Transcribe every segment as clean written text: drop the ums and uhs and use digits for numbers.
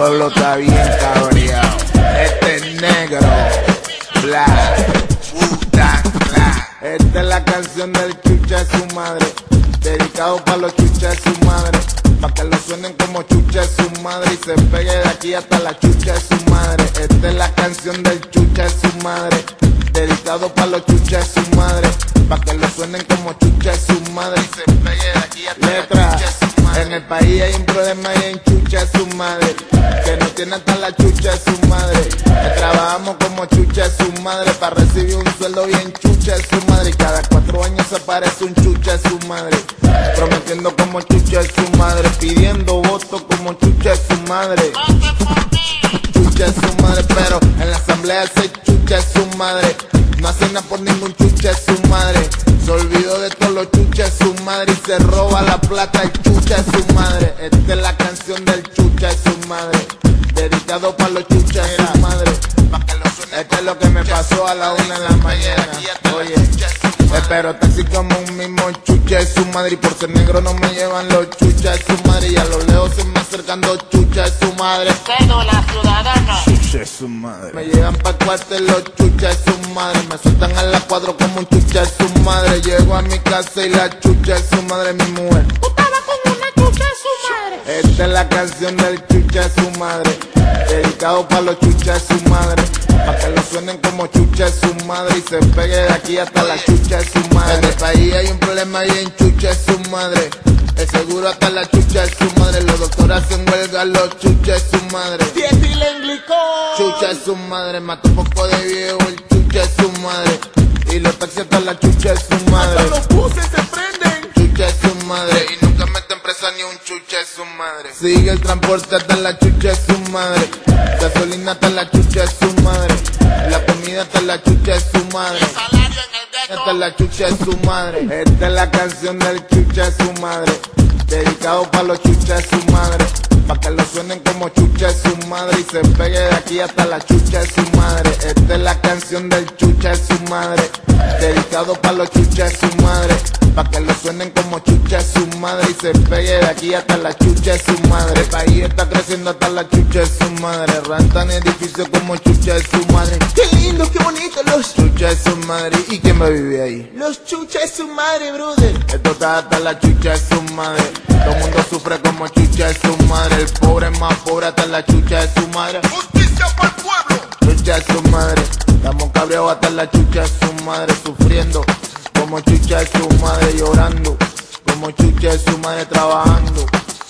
pueblo está bien cabreado. Este es negro, black, Wu-Tang Clan. Esta es la canción del chucha de su madre, dedicado para los chuchas de su madre, pa' que lo suenen como chucha de su madre y se pegue de aquí hasta la chucha de su madre. Esta es la canción del chucha de su madre, dedicado para los chuchas de su madre, pa' que lo suenen como chucha de su madre y se pegue de aquí hasta la chucha de su madre. En el país hay un problema y en chucha de su madre, que no tiene hasta la chucha de su madre. Trabajamos como chucha de su madre para recibir un sueldo bien chucha de su madre, y cada 4 años aparece un chucha de su madre, prometiendo como chucha de su madre, pidiendo votos como chucha de su madre. Chucha de su madre, pero en la asamblea se chucha de su madre, no hace nada por ningún chucha de su madre. Se olvidó de todos los chuchas de su madre y se roba la plata el chucha de su madre. Esta es la canción del chucha de su madre, dedicado para los chuchas de su madre. Esto es lo que me pasó a la 1 de la mañana. Oye, espero taxi como un mismo chucha de su madre, y por ser negro no me llevan los chuchas de su madre, y a lo lejos se me acercan 2 chuchas de su madre. Cédula ciudadana. Chucha de su madre. Me llevan pa' cuartel los chuchas de su madre, me sueltan a la cuadro como un chucha de su madre. Llego a mi casa y la chucha de su madre es mi mujer. Estaba con una chucha de su madre. Esta es la canción del chucha de su madre, dedicado para los chuchas de su madre, pa' que lo suenen como chucha de su madre y se pegue de aquí hasta la chucha de su madre. En el país hay un problema y en chucha de su madre, el seguro hasta la chucha de su madre, los doctores hacen huelga, los chuchas de su madre. Chucha de su madre, mató un poco de viejo el chucha de su madre, y los taxis hasta la chucha de su madre. Hasta los buses se prenden. Chucha de su madre, y nunca meten presa ni un chucha de su madre. Sigue el transporte hasta la chucha de su madre, gasolina hasta la chucha de su madre, la comida hasta la chucha de su madre, Salario en el esta ghetto. es la chucha de su madre. Esta es la canción del chucha de su madre, dedicado para los chuchas de su madre, pa' que lo suenen como chucha de su madre y se pegue de aquí hasta la chucha de su madre. Esta es la canción del chucha de su madre, dedicado para los chuchas de su madre, pa' que lo suenen como chucha de su madre y se pegue de aquí hasta la chucha de su madre. El país está creciendo hasta la chucha de su madre, rantan edificios como chucha de su madre. Qué lindo, qué bonito los Chucha de su madre, ¿y quién va a vivir ahí? los chuchas de su madre, brother. Esto está hasta la chucha de su madre, todo el mundo sufre como chucha de su madre, el pobre es más pobre hasta la chucha de su madre. Justicia para el pueblo. Chucha de su madre, estamos cabreados hasta la chucha de su madre, sufriendo como chucha de su madre, llorando como chucha de su madre, trabajando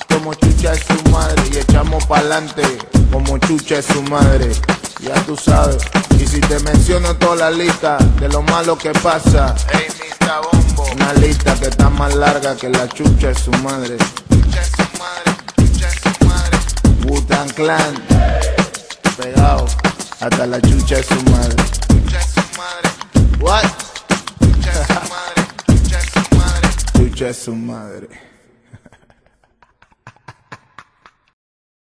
como chucha de su madre, y echamos pa'lante como chucha de su madre, ya tú sabes. Y si te menciono toda la lista de lo malo que pasa, hey, Mr. Bombo, una lista que está más larga que la chucha de su madre. Chucha de su madre, chucha de su madre. Wu-Tang Clan, pegado hasta la chucha de su madre. Chucha de su madre. What? Chucha de su madre, chucha de su madre. Chucha de su madre.